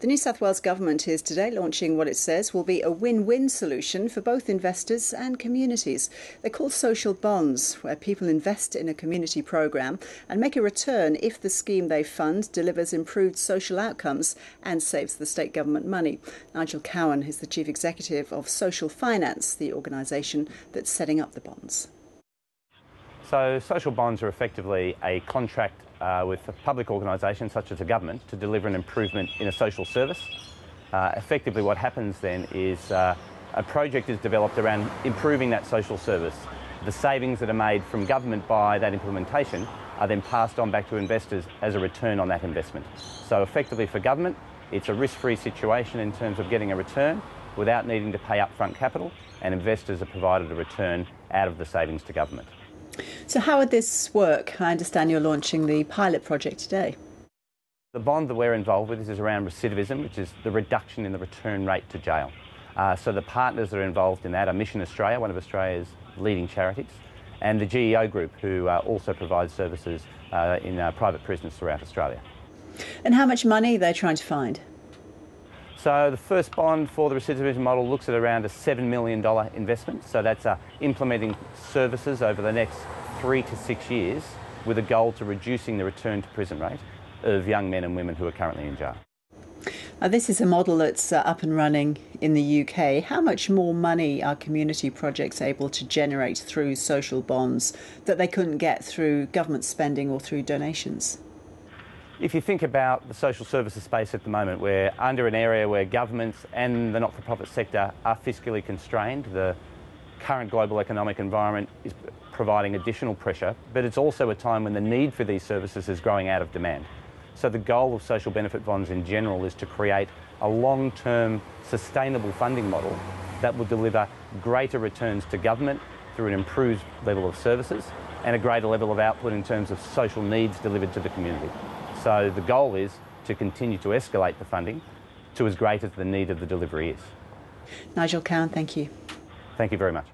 The New South Wales Government is today launching what it says will be a win-win solution for both investors and communities. They're called social bonds, where people invest in a community program and make a return if the scheme they fund delivers improved social outcomes and saves the state government money. Nigel Cowan is the Chief Executive of Social Finance, the organisation that's setting up the bonds. So social bonds are effectively a contract with a public organisation such as the government to deliver an improvement in a social service. Effectively what happens then is a project is developed around improving that social service. The savings that are made from government by that implementation are then passed on back to investors as a return on that investment. So effectively for government, it's a risk-free situation in terms of getting a return without needing to pay upfront capital, and investors are provided a return out of the savings to government. So how would this work? I understand you're launching the pilot project today. The bond that we're involved with is around recidivism, which is the reduction in the return rate to jail. So the partners that are involved in that are Mission Australia, one of Australia's leading charities, and the GEO Group, who also provides services in private prisons throughout Australia. And how much money are they trying to find? So the first bond for the recidivism model looks at around a $7 million investment. So that's implementing services over the next 3 to 6 years with a goal to reducing the return to prison rate of young men and women who are currently in jail. This is a model that's up and running in the UK. How much more money are community projects able to generate through social bonds that they couldn't get through government spending or through donations? If you think about the social services space at the moment, we're under an area where governments and the not-for-profit sector are fiscally constrained. The current global economic environment is providing additional pressure, but it's also a time when the need for these services is growing out of demand. So the goal of social benefit bonds in general is to create a long-term sustainable funding model that will deliver greater returns to government through an improved level of services and a greater level of output in terms of social needs delivered to the community. So the goal is to continue to escalate the funding to as great as the need of the delivery is. Nigel Cowan, thank you. Thank you very much.